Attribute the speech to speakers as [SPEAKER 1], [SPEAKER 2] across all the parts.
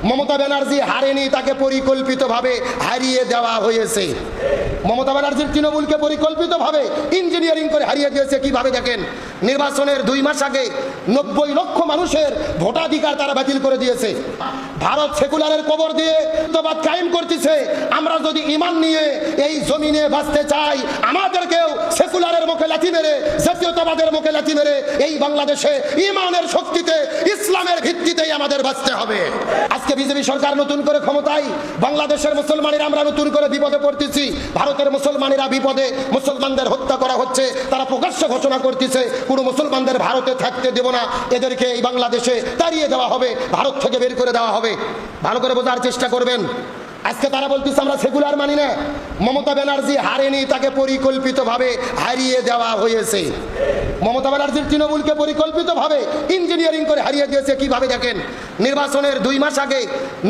[SPEAKER 1] মমতা ব্যানার্জি হারেনি, তাকে পরিকল্পিতভাবে হারিয়ে দেওয়া হয়েছে। মমতা ব্যানার্জির তৃণমূলকে পরিকল্পিতভাবে ইঞ্জিনিয়ারিং করে হারিয়ে দিয়েছে। কিভাবে দেখেন, নির্বাচনের 2 মাস আগে 90 লক্ষ মানুষের ভোটাধিকার তারা বাতিল করে দিয়েছে। ভারত সেকুলারের কবর দিয়ে হিন্দুত্ববাদ কায়েম করতেছে। আমরা যদি ঈমান নিয়ে এই জমিনে বাঁচতে চাই, আমাদেরকেও সেকুলারের মুখে লাথি মেরে, জাতীয়তাবাদের মুখে লাথি মেরে এই বাংলাদেশে ঈমানের শক্তিতে, ইসলামের ভিত্তিতেই আমাদের বাঁচতে হবে। আজকে বিজেপি সরকার নতুন করে ক্ষমতায়, বাংলাদেশের মুসলমানেরা আমরা নতুন করে বিপদে পড়তেছি। ভারতের মুসলমানেরা বিপদে, মুসলমানদের হত্যা করা হচ্ছে, তারা প্রকাশ্যে ঘোষণা করতেছে কোনো মুসলমানদের ভারতে থাকতে দেব না, এদেরকে এই বাংলাদেশে তাড়িয়ে দেওয়া হবে, ভারত থেকে বের করে দেওয়া হবে। ভালো করে বোঝার চেষ্টা করবেন। আজকে তারা বলতেছে আমরা সেকুলার মানি না। মমতা ব্যানার্জি হারেনি, তাকে পরিকল্পিতভাবে হারিয়ে দেওয়া হয়েছে। মমতা ব্যানার্জির তৃণমূলকে পরিকল্পিতভাবে ইঞ্জিনিয়ারিং করে হারিয়ে দিয়েছে। কিভাবে দেখেন, নির্বাচনের 2 মাস আগে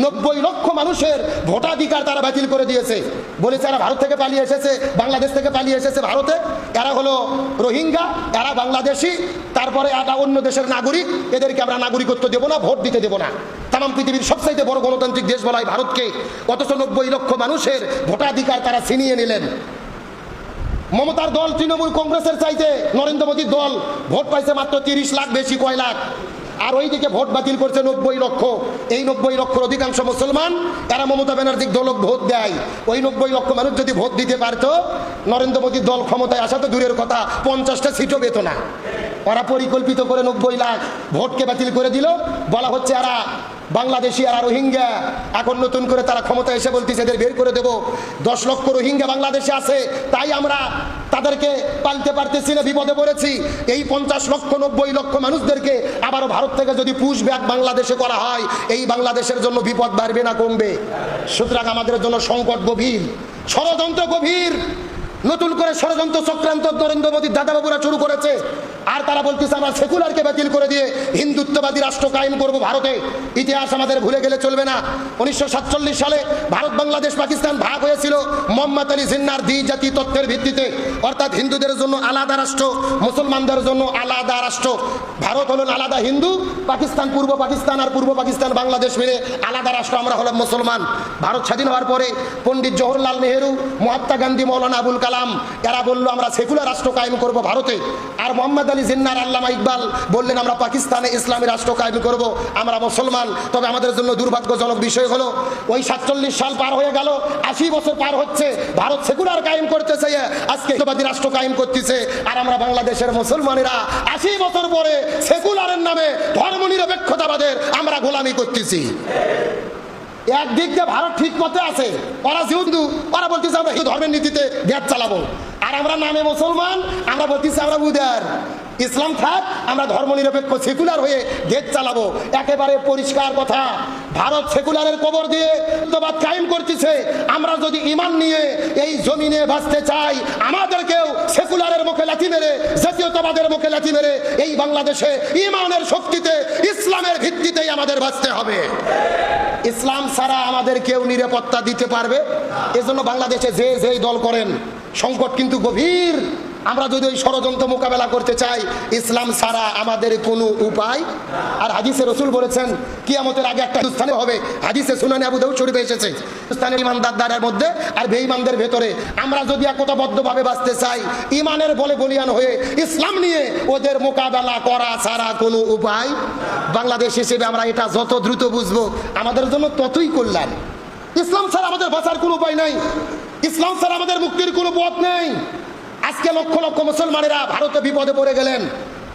[SPEAKER 1] 90 লক্ষ মানুষের ভোটাধিকার তারা বাতিল করে দিয়েছে। বলেছে এরা ভারত থেকে পালিয়ে এসেছে, বাংলাদেশ থেকে পালিয়ে এসেছে ভারতে, এরা হলো রোহিঙ্গা, এরা বাংলাদেশি, তারপরে এরা অন্য দেশের নাগরিক, এদেরকে আমরা নাগরিকত্ব দেবো না, ভোট দিতে দেবো না। তাম পৃথিবীর সবচাইতে বড় গণতান্ত্রিক দেশ বলা হয় ভারতকে, অথচ 90 লক্ষ মানুষের ভোটাধিকার তারা ছিনিয়ে নিলেন। মমতার দল তৃণমূল কংগ্রেসের চাইতে নরেন্দ্র মোদীর দল ভোট পাইছে মাত্র 30 লাখ, বেশি কয় লাখ। আর ওইদিকে ভোট বাতিল করছে 90 লক্ষ। এই 90 লক্ষের অধিকাংশ মুসলমান, এরা মমতা ব্যানার্জির দলক ভোট দেয়। ওই 90 লক্ষ মানুষ যদি ভোট দিতে পারত, নরেন্দ্র মোদীর দল ক্ষমতায় আসা তো দূরের কথা, 50টা সিটও পেত না। ওরা পরিকল্পিত করে 90 লাখ ভোটকে বাতিল করে দিল। বলা হচ্ছে এরা বাংলাদেশি, আর রোহিঙ্গা। এখন নতুন করে তারা ক্ষমতা এসে বলতেছে এদের বের করে দেব। 10 লক্ষ রোহিঙ্গা বাংলাদেশে আছে, তাই আমরা তাদেরকে পালতে পারতেছি না, বিপদে পড়েছি। এই 50 লক্ষ 90 লক্ষ মানুষদেরকে আবারও ভারত থেকে যদি পুশ ব্যাক বাংলাদেশে করা হয়, এই বাংলাদেশের জন্য বিপদ বাড়বে না কমবে? সুতরাং আমাদের জন্য সংকট গভীর, ষড়যন্ত্র গভীর। নতুন করে ষড়যন্ত্র চক্রান্ত নরেন্দ্র মোদীর দাদাবাবুরা শুরু করেছে। আর তারা বলতেছে আমরা সেকুলারকে বাতিল করে দিয়ে হিন্দুত্ববাদী রাষ্ট্র কায়েম করব ভারতে। ইতিহাস আমাদের ভুলে গেলে চলবে না। 1947 সালে ভারত, বাংলাদেশ, পাকিস্তান ভাগ হয়েছিল মোহাম্মদ আলী জিন্নাহর দ্বিজাতি তত্ত্বের ভিত্তিতে, অর্থাৎ হিন্দুদের জন্য আলাদা রাষ্ট্র, মুসলমানদের জন্য আলাদা রাষ্ট্র। ভারত হলো আলাদা হিন্দু, পাকিস্তান পূর্ব পাকিস্তান, আর পূর্ব পাকিস্তান বাংলাদেশ মিলে আলাদা রাষ্ট্র, আমরা হলাম মুসলমান। ভারত স্বাধীন হওয়ার পরে পণ্ডিত জওহরলাল নেহেরু, মহাত্মা গান্ধী, মৌলানা আবুল কালাম, এরা বললো আমরা সেকুলার রাষ্ট্র কায়েম করব ভারতে। আর মোহাম্মদ আলী জিন্নাহর, আল্লামা ইকবাল বললেন আমরা পাকিস্তানে ইসলামী রাষ্ট্র কায়েম করব, আমরা মুসলমান। তবে আমাদের জন্য দুর্ভাগ্যজনক বিষয় হলো ওই 47 সাল পার হয়ে গেল, 80 বছর পার হচ্ছে, ভারত সেকুলার কায়েম করতে চাইয়ে আজকে হিন্দুবাদী রাষ্ট্র কায়েম করতেছে। আর আমরা বাংলাদেশের মুসলমানেরা 80 বছর পরে সেকুলারের নামে ধর্মনিরপেক্ষতাবাদের আমরা গোলামি করতেছি। একদিক দিয়ে ভারত ঠিক পথে আছে, ওরা হিন্দু, ওরা বলতেছে আমরা হিন্দু ধর্মের নীতিতে দেশ চালাবো। আর আমরা নামে মুসলমান, আমরা বলতেছি আমরা উদার, ইসলাম থাক, আমরা ধর্মনিরপেক্ষ সেকুলার হয়ে দেশ চালাবো। একেবারে পরিষ্কার কথা, ভারত সেকুলারের কবর দিয়ে হিন্দুত্ববাদ কায়েম করতেছে। আমরা যদি ঈমান নিয়ে এই জমিনে বাঁচতে চাই, আমাদেরকেও সেকুলারের মুখে লাথি মেরে, জাতীয়তাবাদের মুখে লাথি মেরে এই বাংলাদেশে ঈমানের শক্তিতে, ইসলামের ভিত্তিতেই আমাদের বাঁচতে হবে। ইসলাম ছাড়া আমাদের কেউ নিরাপত্তা দিতে পারবে? এজন্য বাংলাদেশে যে দল করেন, সংকট কিন্তু গভীর। আমরা যদি ওই ষড়যন্ত্র মোকাবেলা করতে চাই, ইসলাম ছাড়া আমাদের কোনো উপায়। আর হাদিসে রসুল বলেছেন কিয়ামতের আগে একটা স্থানে হবে, হাদিসে সুনানে আবু দাউদ শরীফে এসেছে, স্থানের ইমানদারদের মধ্যে আর বেঈমানদের ভেতরে। আমরা যদি একতাবদ্ধভাবে বাঁচতে চাই, ইমানের বলে বলিয়ান হয়ে ইসলাম নিয়ে ওদের মোকাবেলা করা ছাড়া কোনো উপায়। বাংলাদেশ হিসেবে আমরা এটা যত দ্রুত বুঝবো আমাদের জন্য ততই কল্যাণ। ইসলাম ছাড়া আমাদের বাঁচার কোনো উপায় নাই, ইসলাম ছাড়া আমাদের মুক্তির কোনো পথ নেই। আজকে লক্ষ লক্ষ মুসলমানেরা ভারতে বিপদে পড়ে গেলেন।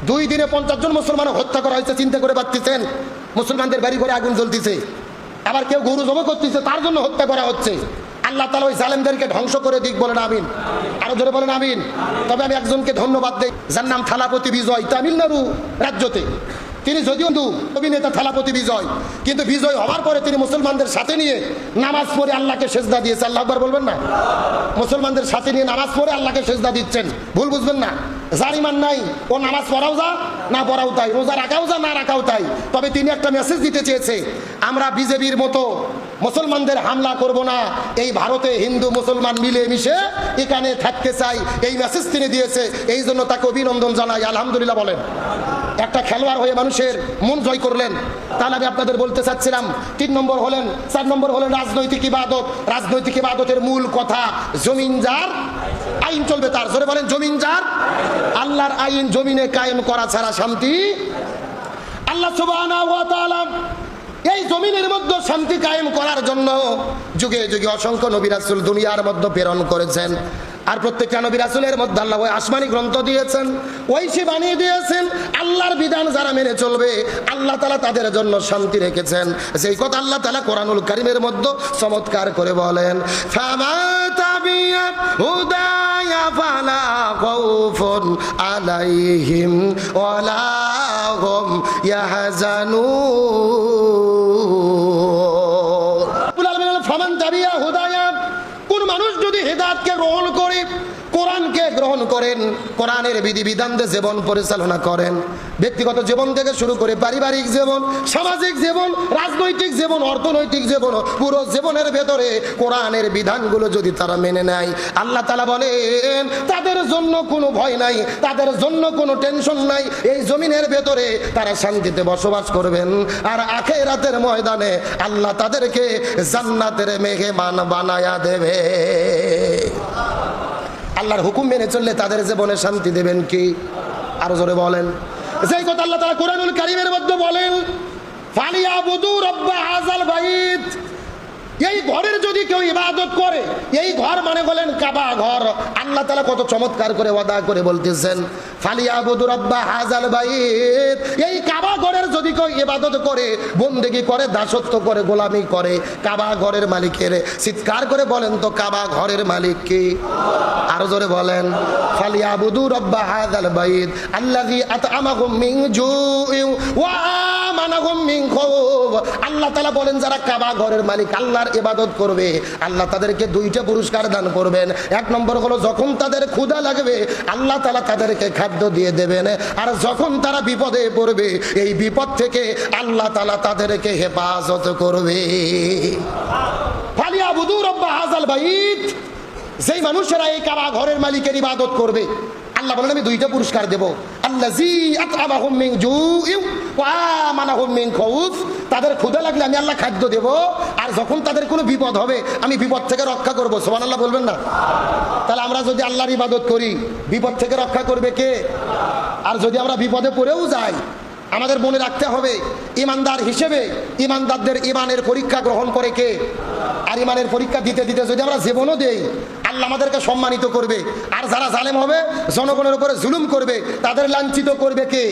[SPEAKER 1] 2 দিনে 50 জন মুসলমান হত্যা করা হয়েছে, চিন্তা করে পাচ্ছেন? মুসলমানদের বাড়ি ঘরে আগুন জ্বলতেছে, আবার কেউ গরু জবাই করতেছে, তার জন্য হত্যা করা হচ্ছে। আল্লাহ তাআলা ওই জালেমদেরকে ধ্বংস করে দিক, বলেন আমিন। আরো জোরে বলেন আমিন। তবে আমি একজনকে ধন্যবাদ দেই, যার নাম থালাপতি বিজয়, তামিলনাড়ু রাজ্যতে। তিনি যদিও অভিনেতা থালাপতি বিজয়, কিন্তু বিজয় হওয়ার পরে তিনি মুসলমানদের সাথে নিয়ে নামাজ পড়ে আল্লাহকে সেজদা দিয়েছে। আল্লাহু আকবার বলবেন না? মুসলমানদের সাথে নিয়ে নামাজ পড়ে আল্লাহকে সেজদা দিচ্ছেন। ভুল বুঝবেন না, যার ঈমান নাই ও নামাজ পড়াও যা না পড়াও তাই, রোজা রাখাও যা না রাখাও তাই। তবে তিনি একটা মেসেজ দিতে চেয়েছে, আমরা বিজেপির মতো মুসলমানদের হামলা করব না, এই ভারতে হিন্দু মুসলমান মিলে মিশে এখানে থাকতে চাই, এই মেসেজ তিনি দিয়েছে। এই জন্য তাকে অভিনন্দন জানাই, আলহামদুলিল্লাহ বলেন। একটা খেলোয়াড় হয়ে মানুষের মন জয় করলেন। তাহলে আমি আপনাদের বলতে চাচ্ছিলাম 3 নম্বর হলেন, 4 নম্বর হলেন রাজনৈতিক ইবাদত। রাজনৈতিক ইবাদতের মূল কথা জমিন যার আইন চলবে তার। জোরে বলেন জমিন যার। আল্লাহর আইন জমিনে কায়েম করা ছাড়া শান্তি, আল্লাহ সুবহানাহু ওয়া তাআলা এই জমিনের মধ্যে শান্তি কায়েম করার জন্য যুগে যুগে অসংখ্য নবী রাসূল দুনিয়ার মধ্যে প্রেরণ করেছেন। আর প্রত্যেকটা নবী রাসূলের মধ্যে আল্লাহ ওই আসমানি গ্রন্থ দিয়েছেন, ঐশী বানিয়ে দিয়েছেন। আল্লাহর বিধান যারা মেনে চলবে আল্লাহ তাআলা তাদের জন্য শান্তি রেখেছেন। সেই কথা আল্লাহ তাআলা কোরআনুল কারীমের মধ্যে চমৎকার করে বলেন, ফামা তাবিয়া হুদায়া ফালা খাউফুন আলাইহিম ওয়ালা হুম ইয়াহজানুন। ফামান তাবিয়া হুদায়া, কোন মানুষ যদি হেদায়েতকে গ্রহণ করে, কোরআনকে গ্রহণ করেন, কোরআনের বিধিবিধান দিয়ে জীবন পরিচালনা করেন, ব্যক্তিগত জীবন থেকে শুরু করে পারিবারিক জীবন, সামাজিক জীবন, রাজনৈতিক জীবন, অর্থনৈতিক জীবন, পুরো জীবনের ভেতরে কোরআনের বিধানগুলো যদি তারা মেনে নেয়, আল্লাহ তাআলা বলেন তাদের জন্য কোনো ভয় নাই, তাদের জন্য কোনো টেনশন নাই। এই জমিনের ভেতরে তারা শান্তিতে বসবাস করবেন। আর আখিরাতের ময়দানে আল্লাহ তাদেরকে জান্নাতের মেহমান বানায়া দেবে। আল্লাহর হুকুম মেনে চললে তাদের জীবনে শান্তি দেবেন কি? আরো জোরে বলেন। যেই কথা আল্লাহ তাআলা কোরআনুল কারীমের মধ্যে বলেন, ফালিয়াবুদু রাব্বা হাযাল বাইত, এই ঘরের যদি কেউ ইবাদত করে, এই ঘর মানে বলেন কাবা ঘর। আল্লাহ তাআলা কত চমৎকার করে ওয়াদা করে বলতেছেন, ফালিয়াবুদু রাব্বা হাযাল বাইত, এই কাবা ঘরের যদি কেউ ইবাদত করে, বন্দেগী করে, দাসত্ব করে, গোলামি করে, কাবা ঘরের মালিকের চিৎকার করে বলেন তো কাবা ঘরের মালিক কে? আরো জোরে বলেন, ফালিয়াবুদু রাব্বা হাযাল বাইত আল্লাযী আত'আমাহুম মিন জু'ইন ওয়া আমানাহুম মিন খাউফ। আল্লাহ তাআলা বলেন যারা কাবা ঘরের মালিক আল্লাহর ইবাদত করবে, আল্লাহ তাদেরকে 2টা পুরস্কার দান করবেন। 1 নম্বর হলো যখন তাদের ক্ষুধা লাগবে আল্লাহ তাআলা তাদেরকে খাদ্য দিয়ে দেবেন। আর যখন তারা বিপদে পড়বে এই বিপদ থেকে আল্লাহ তাআলা তাদেরকে হেফাজত করবে। ফালিয়াবুদু রাব্বা হাযাল বাইত, যেই মানুষেরা এই কাবা ঘরের মালিকের ইবাদত করবে আল্লাহ বলেন আমি 2টা পুরস্কার দেব। আল্লাযী আত'আমাহুম মিন জু'ইন ওয়া আমানাহুম মিন খাউফ, তাদের ক্ষুধা লাগলে আমি আল্লাহ খাদ্য দেব, আর যখন তাদের কোনো বিপদ হবে আমি বিপদ থেকে রক্ষা করব। সুবহানাল্লাহ বলবেন না? তাহলে আমরা যদি আল্লাহর ইবাদত করি বিপদ থেকে রক্ষা করবে কে? আর যদি আমরা বিপদে পড়েও যাই আমাদের মনে রাখতে হবে ইমানদার হিসেবে ইমানদারদের ইমানের পরীক্ষা গ্রহণ করে কে? আর ইমানের পরীক্ষা দিতে দিতে যদি আমরা জীবনও দেই আল্লাহ আমাদেরকে সম্মানিত করবে। আর যারা জালেম হবে, জনগণের উপরে জুলুম করবে, তাদের লাঞ্ছিত করবে কে?